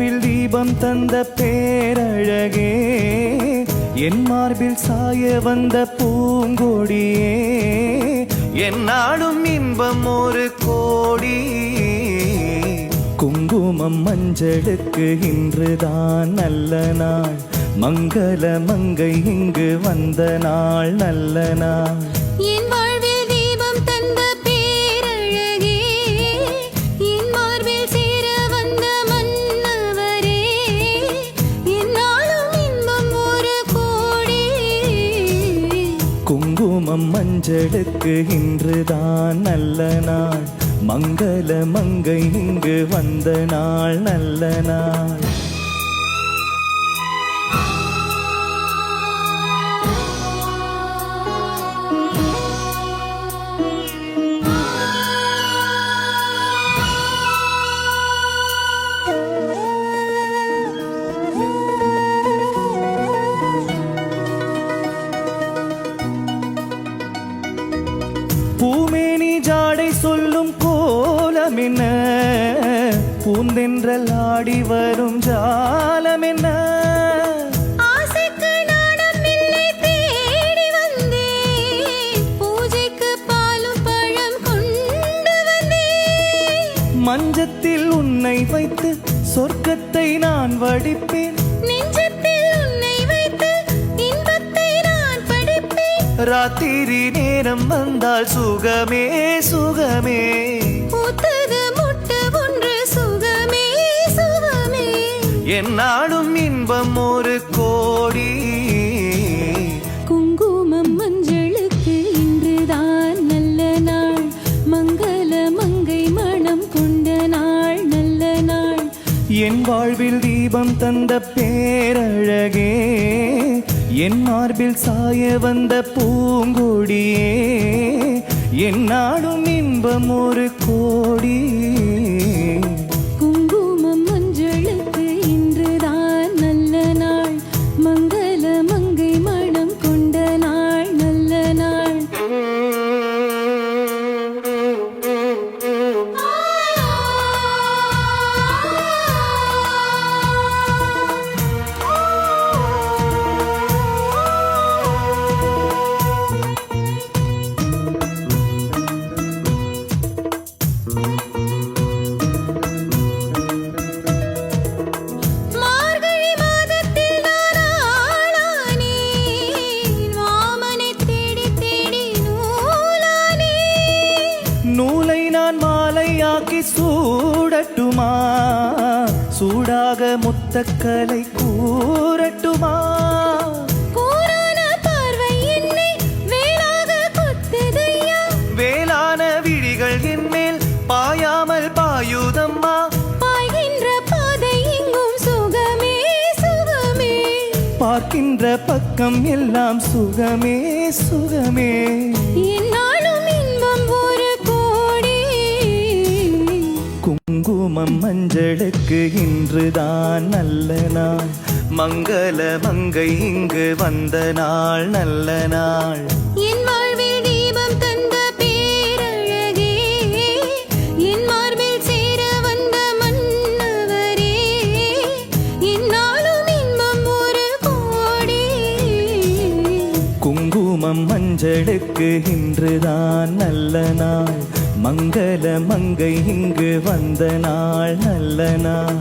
வாழ்வில் தீபம் தந்த பேரழகே, என் மார்பில் சாய வந்த பூங்கொடியே, என்னாலும் இன்பம் ஒரு கோடி. குங்குமம் மஞ்சளுக்கு இன்றுதான் நல்ல நாள், மங்கள மங்கை இங்கு வந்த நாள் நல்ல நாள். என் வாழ்வில் தீபம் தந்த பேரழகே, என் மார்பில் சேர வந்த மன்னவரே, என்னாலும் இன்பம் ஒரு கோடி. குங்குமம் மஞ்சளுக்கு இன்றுதான் நல்ல நாள், மங்கள மங்கை இங்கு வந்த நாள் நல்ல நாள். பூமேனி ஜாடை சொல்லும் கோலம் என்ன, பூந்தென்றல் ஆடி வரும் ஜாலம் என்ன. ஆசைக்கு நாணம் இல்லை தேடி வந்தேன், பூஜைக்கு பாலும் பழம் கொண்டு வந்தேன். மஞ்சத்தில் உன்னை வைத்து சொர்க்கத்தை நான் வடிப்பேன், நெஞ்சத்தில் உன்னை வைத்து இன்பத்தை நான் படிப்பேன். ராத்திரி நேரம் வந்தால் சுகமே சுகமே, பூத்தது முட்டு ஒன்று சுகமே சுகமே. என்னாலும் இன்பம் ஒரு கோடி. குங்குமம் மஞ்சளுக்கு இன்றுதான் நல்ல நாள், மங்கள மங்கை மனம் கொண்ட நாள் நல்ல நாள். என் வாழ்வில் தீபம் தந்த பேரழகே, என் மார்பில் சாய வந்த பூங்கொடியே, என்னாலும் இன்பம் ஒரு கோடி. குங்குமம் மஞ்சளுக்கு இன்றுதான் நல்ல நாள், மங்கள மங்கை மனம் கொண்ட நாள் நல்ல நாள். மார்கழி மாதத்தில் நான் ஆளானேன், மாமனை தேடி தேடி நூலானேன். நூலை நான் மாலையாக்கி சூடட்டுமா, சூடாக முத்தக்கலை கூறட்டுமா. கூரான பார்வை என்னை வேளாக கொத்துதையா, வேளான விழிகள் என்மேல் பாயாமல் பாயுதம்மா. பாய்கின்ற பாதை எங்கும் சுகமே சுகமே. பார்க்கின்ற பக்கம் எல்லாம் சுகமே சுகமே. என்னாலும் இன்பம் ஒரு கோடி. குங்குமம் மஞ்சளுக்கு இன்றுதான் நல்ல நாள், மங்கள மங்கை இங்கு வந்த நாள் நல்ல நாள். என் வாழ்வில் தீபம் தந்த பேரழகே, என் மார்பில் சேர வந்த மன்னவரே, என்னாலும் இன்பம் ஒரு கோடி. குங்குமம் மஞ்சளுக்கு இன்றுதான் நல்ல நாள், மங்கள மங்கை இங்கு வந்த நாள் நல்ல நாள்.